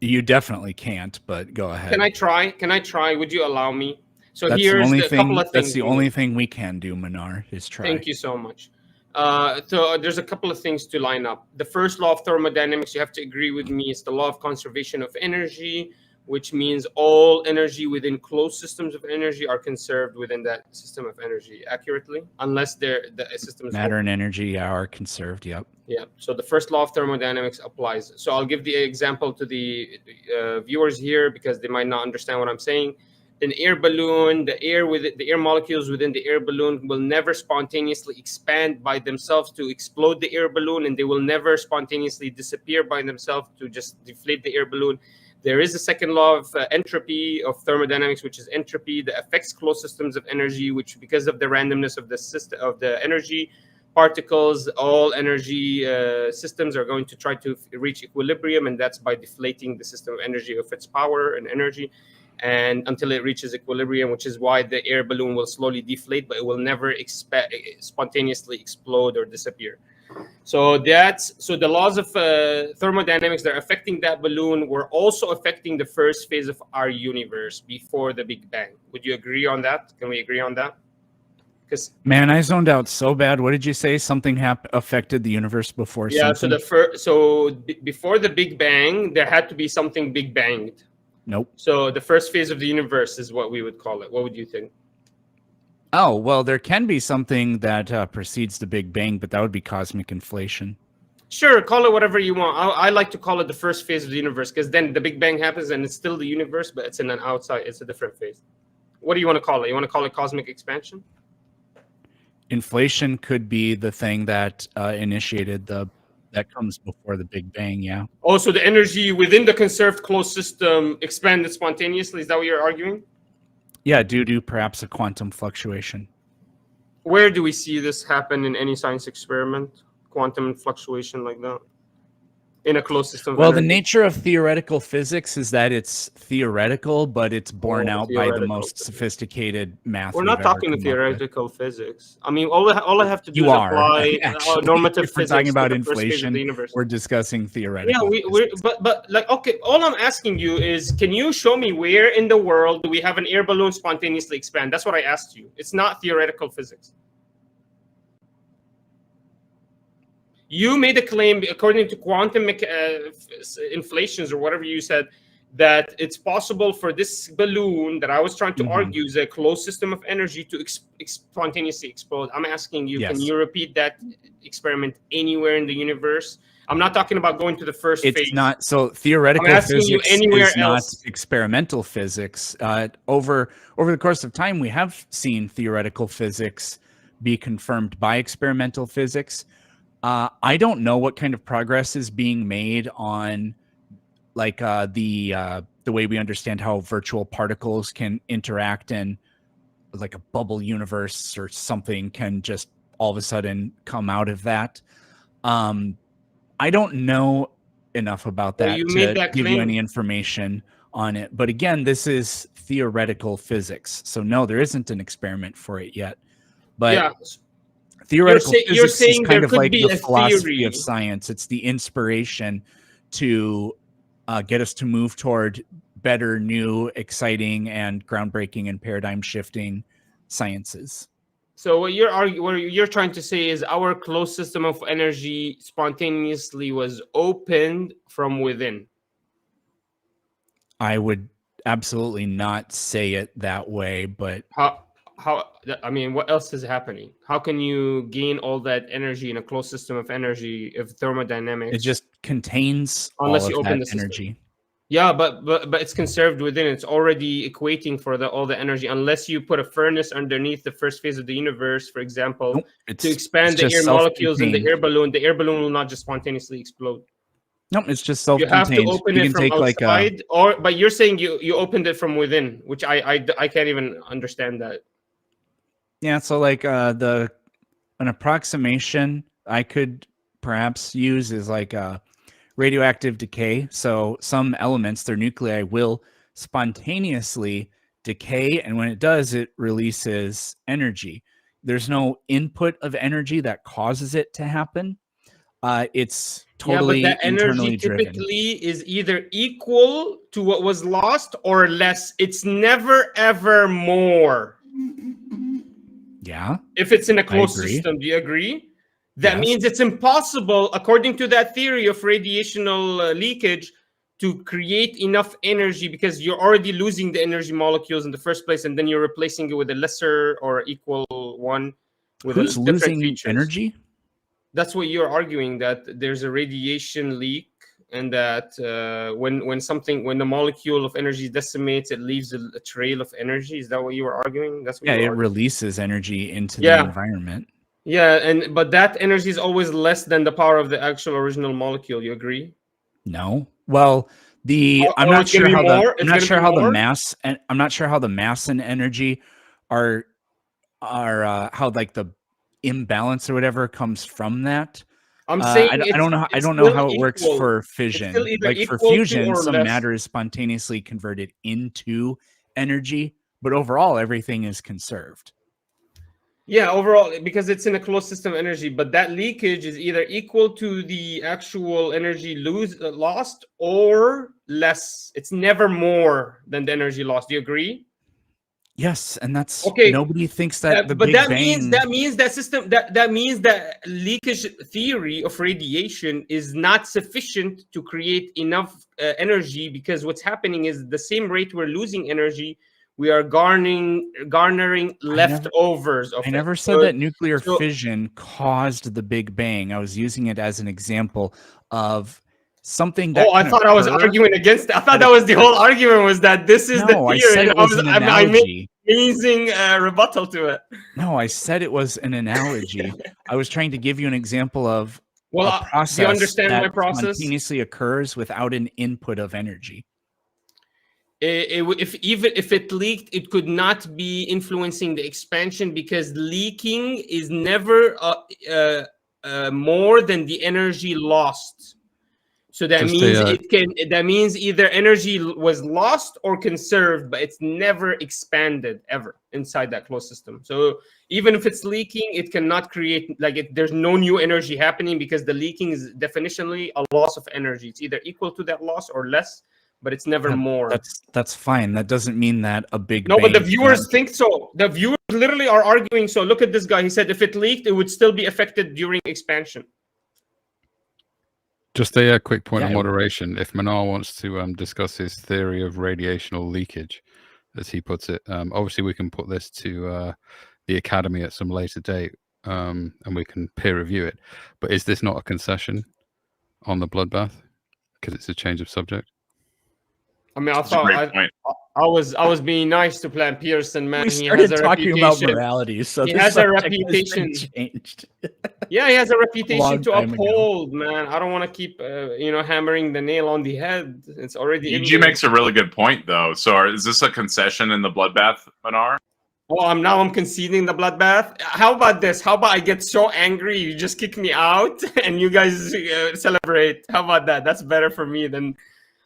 You definitely can't, but go ahead. Can I try? Can I try? Would you allow me? So That's here's the only a thing. couple of things. That's the only thing we can do, Manar, is try. Thank you so much. So there's a couple of things to line up. The first law of thermodynamics, you have to agree with me, is the law of conservation of energy, which means all energy within closed systems of energy are conserved within that system of energy accurately, unless the system is Matter and energy are conserved. Yep. Yeah. So the first law of thermodynamics applies. So I'll give the example to the viewers here because they might not understand what I'm saying. An air balloon, the air molecules within the air balloon will never spontaneously expand by themselves to explode the air balloon, and they will never spontaneously disappear by themselves to just deflate the air balloon. There is a second law of entropy of thermodynamics, which is entropy that affects closed systems of energy, which because of the randomness of the system of the energy particles, all energy systems are going to try to reach equilibrium, and that's by deflating the system of energy of its power and energy, and until it reaches equilibrium, which is why the air balloon will slowly deflate, but it will never spontaneously explode or disappear. So the laws of thermodynamics that are affecting that balloon were also affecting the first phase of our universe before the Big Bang. Would you agree on that? Can we agree on that? Man, I zoned out so bad. What did you say? Something affected the universe before? Yeah. something? So before the Big Bang, there had to be something Big Banged. Nope. So the first phase of the universe is what we would call it. What would you think? Oh, well, there can be something that precedes the Big Bang, but that would be cosmic inflation. Sure, call it whatever you want. I like to call it the first phase of the universe because then the Big Bang happens and it's still the universe, but it's in an outside. It's a different phase. What do you want to call it? You want to call it cosmic expansion? Inflation could be the thing that initiated that comes before the Big Bang, yeah. Oh, so the energy within the conserved closed system expanded spontaneously? Is that what you're arguing? Yeah, due to perhaps a quantum fluctuation. Where do we see this happen in any science experiment? Quantum fluctuation like that? In a closed system? Well, the nature of theoretical physics is that it's theoretical, but it's borne out by the most sophisticated math. We're not talking theoretical physics. I mean, all I have to do is apply normative physics. We're talking about to the inflation. We're discussing theoretical. Yeah, but like, okay, all I'm asking you is, can you show me where in the world do we have an air balloon spontaneously expand? That's what I asked you. It's not theoretical physics. You made a claim, according to quantum inflations or whatever you said, that it's possible for this balloon that I was trying to Mhm. argue is a closed system of energy to spontaneously explode. I'm asking you, can Yes. you repeat that experiment anywhere in the universe? I'm not talking about going to the first phase. It's not so theoretical I'm asking you physics anywhere is not else. experimental physics. Over the course of time, we have seen theoretical physics be confirmed by experimental physics. I don't know what kind of progress is being made on like the way we understand how virtual particles can interact in like a bubble universe or something can just all of a sudden come out of that. I don't know enough about Well, that you to made that give you claim. any information on it. But again, this is theoretical physics. So no, there isn't an experiment for it yet. But Yeah. theoretical You're physics saying is kind there of could like be the a philosophy theory. of science. It's the inspiration to get us to move toward better, new, exciting, and groundbreaking and paradigm shifting sciences. So what you're trying to say is our closed system of energy spontaneously was opened from within. I would absolutely not say it that way, but How I mean, what else is happening? How can you gain all that energy in a closed system of energy if thermodynamics? it just contains Unless all you of open that the system. energy. Yeah, but it's conserved within. It's already equating for all the energy. Unless you put a furnace underneath the first phase of the universe, for example, Nope, to expand the just air molecules in the self-contained. air balloon will not just spontaneously explode. Nope, it's just You have to self-contained. open You it can from take like outside, but you're saying you opened it from within, which I can't even understand that. yeah, so like an approximation I could perhaps use is like radioactive decay. So some elements, their nuclei will spontaneously decay, and when it does, it releases energy. There's no input of energy that causes it to happen. It's totally yeah, but that energy internally driven. typically is either equal to what was lost or less. It's never ever more. Yeah. If it's in a closed agree. system, do you agree? That Yes. means it's impossible, according to that theory of radiational leakage, to create enough energy because you're already losing the energy molecules in the first place, and then you're replacing it with a lesser or equal one with Who's different losing features. energy? That's what you're arguing, that there's a radiation leak, and that when the molecule of energy decimates, it leaves a trail of energy. Is that what you were arguing? That's what Yeah, you were it arguing? releases energy into Yeah. the environment. Yeah, but that energy is always less than the power of the actual original molecule. You agree? No. Well, I'm Or not it's gonna sure be how more? I'm It's not gonna sure be how the more? mass and I'm not sure how the mass and energy are how like the imbalance or whatever comes from that. I'm saying I don't know. I it's don't know still how it works equal. for It's fission. still either Like for equal to fusion, or some less. matter is spontaneously converted into energy, but overall, everything is conserved. Yeah, overall, because it's in a closed system energy, but that leakage is either equal to the actual energy lost or less. It's never more than the energy lost. Do you agree? Yes, and that's Okay. nobody thinks that the But Big Bang. that means that leakage theory of radiation is not sufficient to create enough energy, because what's happening is the same rate we're losing energy, we are garnering leftovers of it. I never said that nuclear fission caused the Big Bang. I was using it as an example of something that. Oh, I thought I was arguing against it. I thought that was the whole argument, was that this is the theory. I said it was an I analogy. amazing rebuttal to it. No, I said it was an analogy. I was trying to give you an example of a process do you understand that my process? spontaneously occurs without an input of energy. If it leaked, it could not be influencing the expansion, because leaking is never more than the energy lost. So that means either energy was lost or conserved, but it's never expanded ever inside that closed system. So even if it's leaking, it cannot create there's no new energy happening, because the leaking is definitionally a loss of energy. It's either equal to that loss or less, but it's never more. That's fine. That doesn't mean that a Big No, Bang. but the viewers think so. The viewers literally are arguing. So look at this guy. He said if it leaked, it would still be affected during expansion. Just a quick point Yeah, of moderation. If Manar wants to discuss his theory of radiational leakage, as he puts it, obviously we can put this to the Academy at some later date, and we can peer review it. But is this not a concession on the bloodbath because it's a change of subject? I mean, I That's a thought great point. I was being nice to Plan Peterson, man. we He started has a talking about reputation. morality, so He the has a subject has been reputation. changed. Yeah, he has a reputation Long to time ago. uphold, man. I don't want to keep, hammering the nail on the head. It's already in EG there. makes a really good point, though. So, is this a concession in the bloodbath, Manar? Oh, I'm conceding the bloodbath. How about this? How about I get so angry you just kick me out and you guys celebrate? How about that? That's better for me than.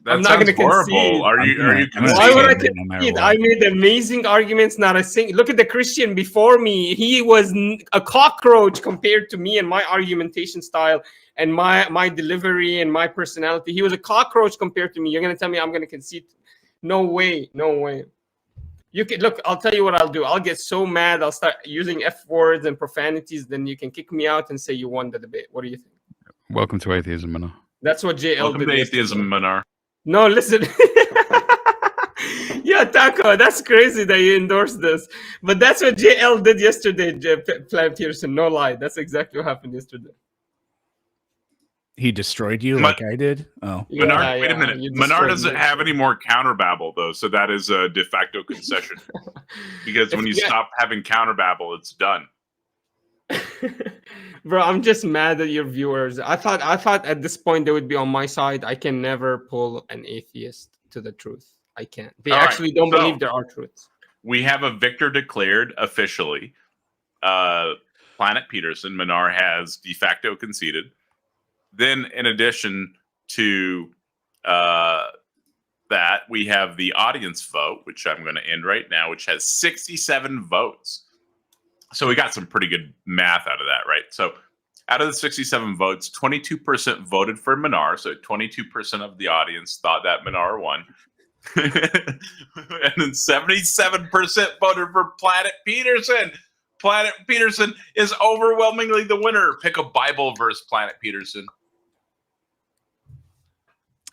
That I'm not sounds gonna concede. horrible. Are you I'm gonna Why would I concede no matter concede? what. I made amazing arguments. Not a single. Look at the Christian before me. He was a cockroach compared to me and my argumentation style and my delivery and my personality. He was a cockroach compared to me. You're gonna tell me I'm gonna concede? No way. No way. You can look. I'll tell you what I'll do. I'll get so mad. I'll start using F words and profanities. Then you can kick me out and say you won the debate. What do you think? Welcome to atheism, Manar. That's what JL Welcome did. to yesterday. atheism, Manar. No, listen. Yeah, Taco, that's crazy that you endorsed this. But that's what JL did yesterday, Plan Peterson. No lie. That's exactly what happened yesterday. He destroyed you Ma- like I did. Oh, Manar, wait a minute. you Manar destroyed doesn't me. have any more counterbabble, though, so that is a de facto concession. Because when you Yeah. stop having counterbabble, it's done. Bro, I'm just mad at your viewers. I thought at this point they would be on my side. I can never pull an atheist to the truth. I can't. They All right, actually don't so- believe there are truths. We have a victor declared officially. Planet Peterson, Manar has de facto conceded. Then, in addition to that, we have the audience vote, which I'm going to end right now, which has 67 votes. So we got some pretty good math out of that, right? So out of the 67 votes, 22% voted for Manar. So 22% of the audience thought that Manar won. And then 77% voted for Planet Peterson. Planet Peterson is overwhelmingly the winner. Pick a Bible verse, Planet Peterson.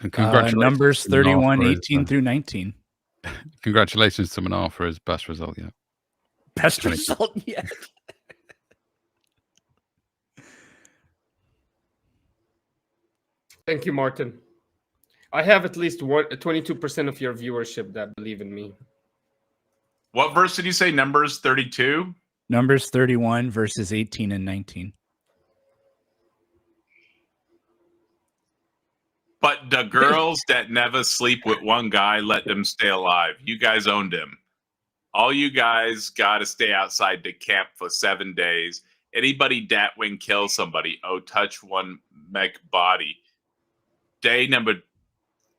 And congratulations. Numbers to Manar 31, for his, 18 through 19. Congratulations to Manar for his best result yet. Best 20. result yet. Thank you, Martin. I have at least 22% of your viewership that believe in me. What verse did you say? Numbers 32? Numbers 31 verses 18 and 19. But the girls that never sleep with one guy, let them stay alive. You guys owned him. All you guys got to stay outside the camp for 7 days. Anybody that when kill somebody, touch one mech body. Day number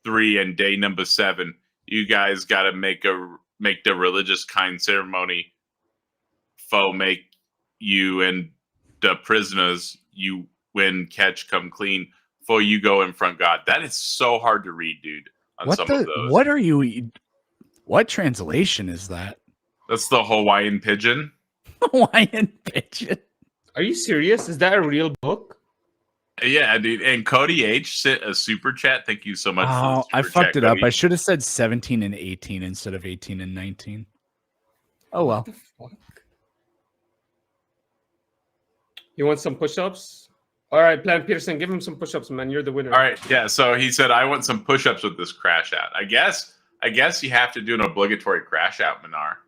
3 and day number 7, you guys got to make the religious kind ceremony. Make you and the prisoners you win, catch, come clean. Before you go in front God. That is so hard to read, dude, on What some of the? those. What are you? What translation is that? That's the Hawaiian pigeon. Hawaiian pigeon. Are you serious? Is that a real book? Yeah, dude. And Cody H sent a super chat. Thank you so much. Oh, for the I super fucked chat, it up. Cody. I should have said 17 and 18 instead of 18 and 19. Oh well. What the fuck? You want some push-ups? All right, Plan Peterson, give him some push-ups, man. You're the winner. All right, yeah. So he said, "I want some push-ups with this crash out." I guess you have to do an obligatory crash out, Manar.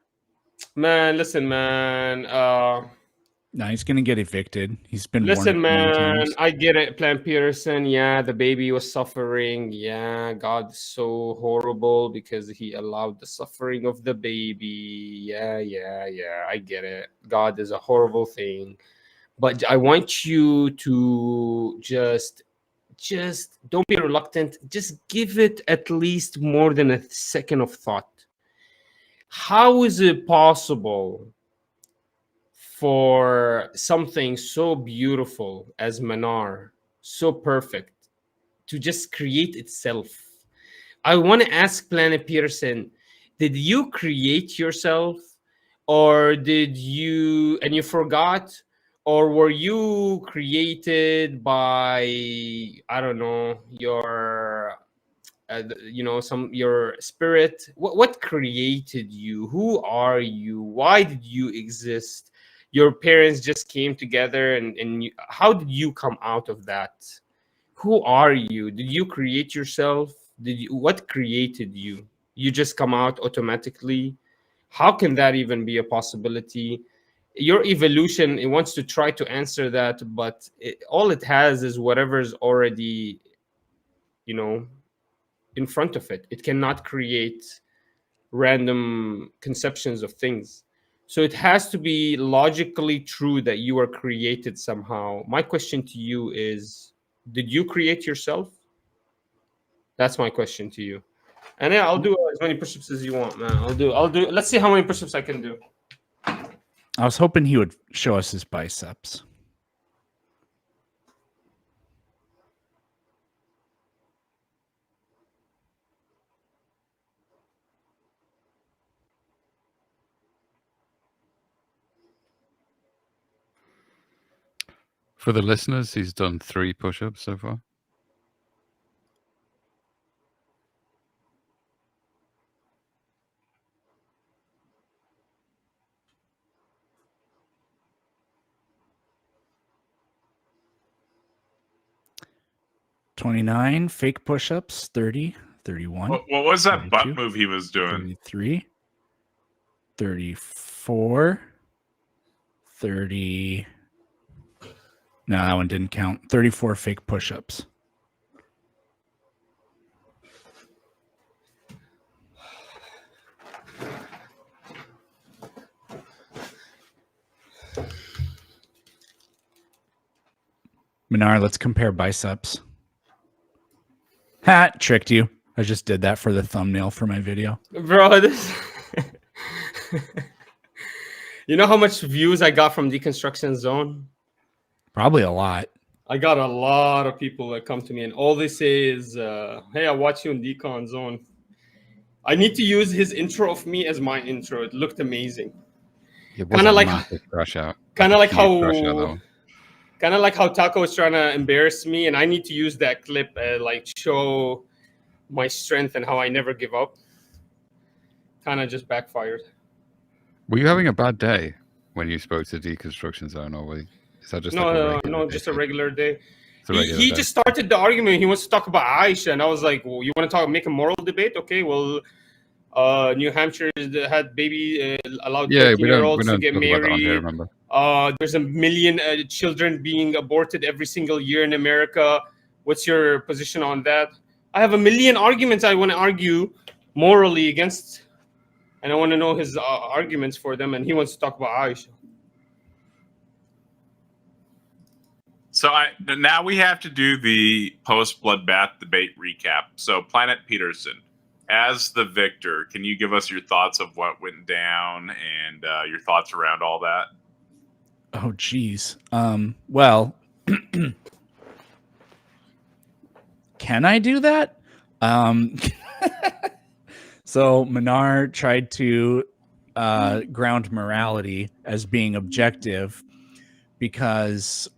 Man, listen, man. No, he's gonna get evicted. He's been Listen, warned many man. times. I get it, Plan Peterson. Yeah, the baby was suffering. Yeah, God's so horrible because he allowed the suffering of the baby. Yeah. I get it. God is a horrible thing. But I want you to just don't be reluctant. Just give it at least more than a second of thought. How is it possible for something so beautiful as Manar, so perfect, to just create itself? I want to ask Planet Peterson, did you create yourself, or did you and you forgot? or were you created by, I don't know, your your spirit? What created you? Who are you? Why did you exist? Your parents just came together, and how did you come out of that? Who are you? Did you create yourself? What created you? You just come out automatically? How can that even be a possibility? Your evolution, it wants to try to answer that, but all it has is whatever's already, in front of it. It cannot create random conceptions of things. So it has to be logically true that you are created somehow. My question to you is, did you create yourself? That's my question to you. And yeah, I'll do as many push-ups as you want, man. I'll do. Let's see how many push-ups I can do. I was hoping he would show us his biceps. For the listeners, he's done 3 push-ups so far. $29 fake push-ups, 30, 31. What was that 32, butt move he was doing? 33, 34, 30. No, that one didn't count. 34 fake push-ups. Manar, let's compare biceps. Ha, tricked you. I just did that for the thumbnail for my video. Bro, this... You know how much views I got from Deconstruction Zone? Probably a lot. I got a lot of people that come to me, and all they say is, hey, I watch you in Decon Zone. I need to use his intro of me as my intro. It looked amazing. Kind of like crash out. Kind of like how Taco was trying to embarrass me, and I need to use that clip, like show my strength and how I never give up. Kind of just backfired. Were you having a bad day when you spoke to Deconstruction Zone, or is that just no, just a regular day? He just started the argument. He wants to talk about Aisha, and I was like, "Well, you want to make a moral debate? Okay, well, New Hampshire had allowed 13-year-olds to get married. Here, remember? There's 1 million children being aborted every single year in America. What's your position on that? I have 1 million arguments I want to argue morally against, and I want to know his arguments for them, and he wants to talk about Aisha. So now we have to do the post-bloodbath debate recap. So Planet Peterson, as the victor, can you give us your thoughts of what went down and your thoughts around all that? Oh, geez. Well, can I do that? So Manar tried to ground morality as being objective because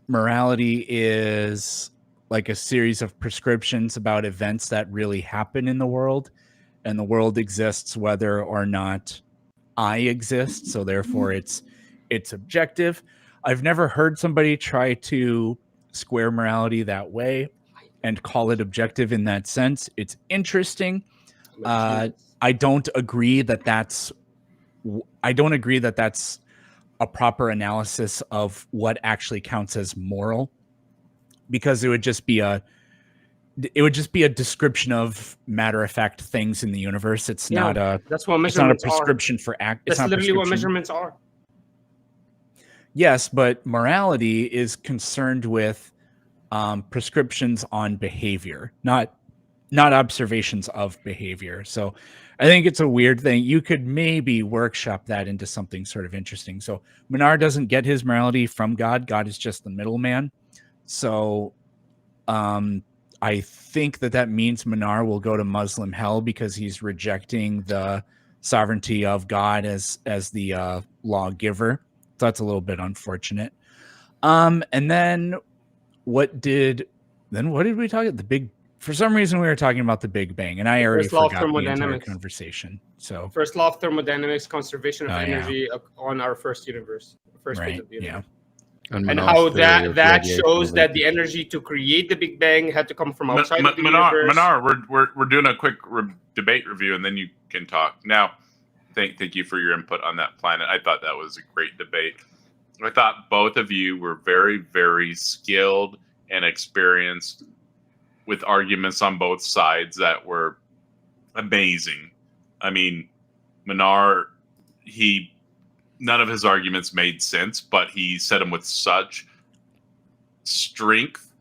morality is like a series of prescriptions about events that really happen in the world, and the world exists whether or not I exist. So therefore it's objective. I've never heard somebody try to square morality that way and call it objective in that sense. It's interesting. I don't agree that that's a proper analysis of what actually counts as moral, because it would just be a description of matter-of-fact things in the universe. It's not a prescription for act. That's literally what measurements are. Yes, but morality is concerned with prescriptions on behavior, not observations of behavior. So I think it's a weird thing. You could maybe workshop that into something sort of interesting. So Manar doesn't get his morality from God. God is just the middleman. So I think that means Manar will go to Muslim hell because he's rejecting the sovereignty of God as the lawgiver. So that's a little bit unfortunate. And then what did we talk about? For some reason we were talking about the Big Bang, and I already First law of forgot the entire thermodynamics. conversation. So First law of thermodynamics, conservation of Oh, yeah. energy on our first universe, first phase right, of the universe. yeah. And Manar's how theory of that radiational shows that the leakage. energy to create the Big Bang had to come from outside of the universe. Manar, we're doing a quick debate review, and then you can talk. Now, thank you for your input on that planet. I thought that was a great debate. I thought both of you were very, very skilled and experienced with arguments on both sides that were amazing. I mean, Manar, none of his arguments made sense, but he said them with such strength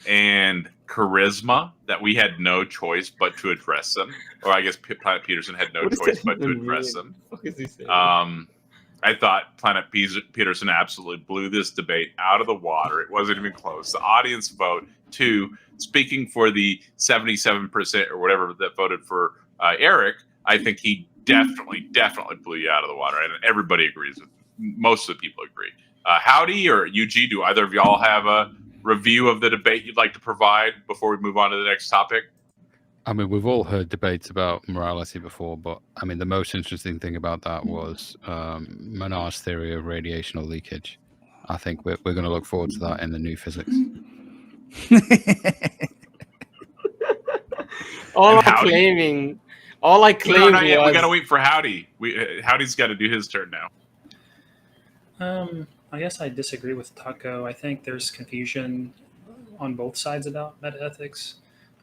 and charisma that we had no choice but to address them. Or I guess Planet Peterson had no What does choice that but to even address mean? them. What is he saying? I thought Planet Peterson absolutely blew this debate out of the water. It wasn't even close. The audience vote, too, speaking for the 77% or whatever that voted for Eric, I think he definitely blew you out of the water. And everybody agrees with most of the people agree. Howdy or UG, do either of y'all have a review of the debate you'd like to provide before we move on to the next topic? I mean, we've all heard debates about morality before, but I mean, the most interesting thing about that was Manar's theory of radiational leakage. I think we're going to look forward to that in the new physics. all and I Howdy? claiming was We got to wait for Howdy. Howdy's got to do his turn now. I guess I disagree with Taco. I think there's confusion on both sides about metaethics.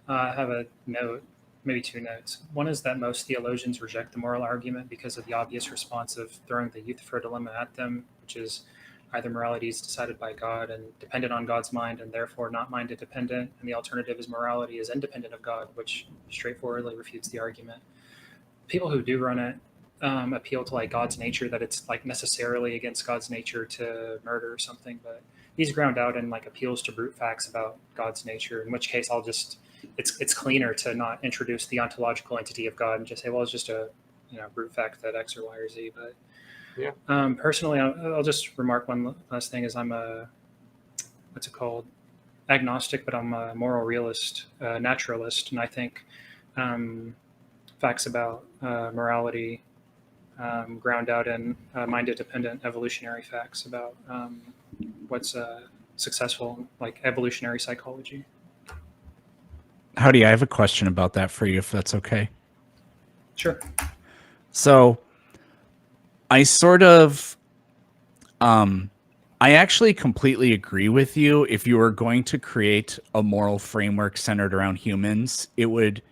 I have a note, maybe two notes. One is that most theologians reject the moral argument because of the obvious response of throwing the Euthyphro dilemma at them, which is either morality is decided by God and dependent on God's mind and therefore not mind independent, and the alternative is morality is independent of God, which straightforwardly refutes the argument. People who do run it appeal to like God's nature, that it's like necessarily against God's nature to murder or something, but these ground out in like appeals to brute facts about God's nature, in which case I'll just it's cleaner to not introduce the ontological entity of God and just say, well, it's just a brute fact that X or Y or Z. But yeah, personally, I'll just remark one last thing: is I'm a agnostic, but I'm a moral realist, naturalist, and I think facts about morality ground out in mind-independent evolutionary facts about what's successful, like evolutionary psychology. Howdy, I have a question about that for you, if that's okay. Sure. So I sort of, I actually completely agree with you. If you were going to create a moral framework centered around humans, it would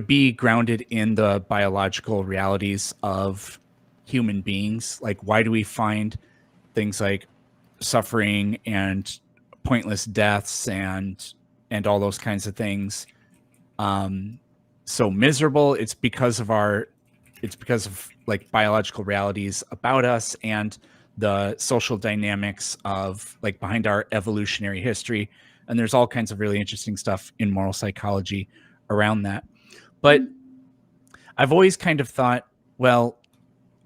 be grounded in the biological realities of human beings. Like, why do we find things like suffering and pointless deaths and all those kinds of things so miserable? It's because of like biological realities about us and the social dynamics of like behind our evolutionary history. And there's all kinds of really interesting stuff in moral psychology around that. But I've always kind of thought, well,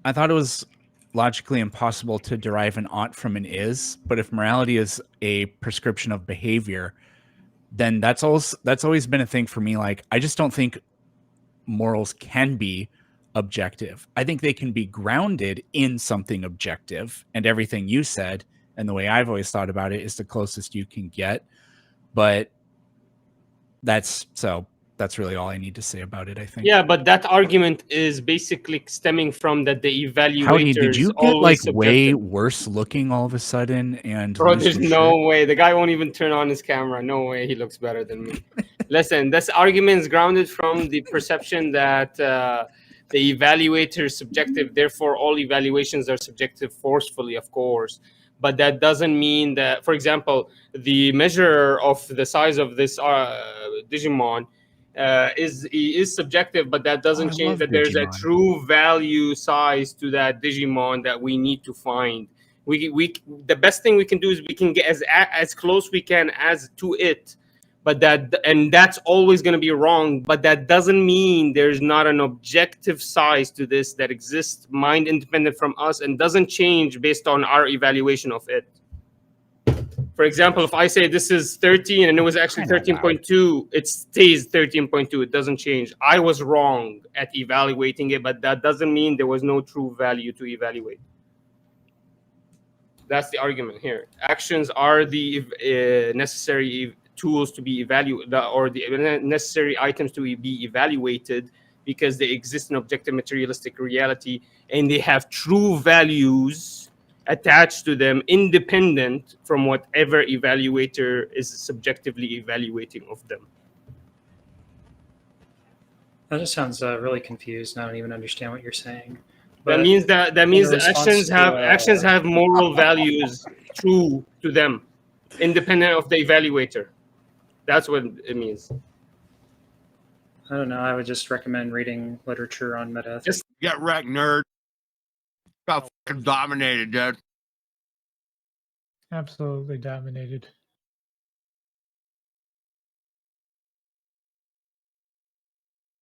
I thought it was logically impossible to derive an ought from an is, but if morality is a prescription of behavior, then that's always been a thing for me. Like, I just don't think morals can be objective. I think they can be grounded in something objective, and everything you said and the way I've always thought about it is the closest you can get. But that's really all I need to say about it, I think. Yeah, but that argument is basically stemming from that the evaluators. Howdy, did you get like always way subjective. worse looking all of a sudden? And Bro, lose there's your no shit? way. The guy won't even turn on his camera. No way he looks better than me. Listen, this argument is grounded from the perception that the evaluator is subjective. Therefore, all evaluations are subjective forcefully, of course. But that doesn't mean that, for example, the measure of the size of this Digimon is subjective, but that doesn't I change love that there's a Digimon. true value size to that Digimon that we need to find. The best thing we can do is we can get as close we can as to it, but that's always going to be wrong. But that doesn't mean there's not an objective size to this that exists, mind independent from us, and doesn't change based on our evaluation of it. For example, if I say this is 13 and it was actually 13.2, it stays 13.2. It doesn't change. I was wrong at evaluating it, but that doesn't mean there was no true value to evaluate. That's the argument here. Actions are the necessary tools to be evaluated, or the necessary items to be evaluated, because they exist in objective materialistic reality and they have true values attached to them, independent from whatever evaluator is subjectively evaluating of them. That just sounds really confused, and I don't even understand what you're saying. That But means that the response actions to, have moral values true to them, independent of the evaluator. That's what it means. I don't know. I would just recommend reading literature on metaethics. Get wrecked, nerd. Got fucking dominated, dude. Absolutely dominated.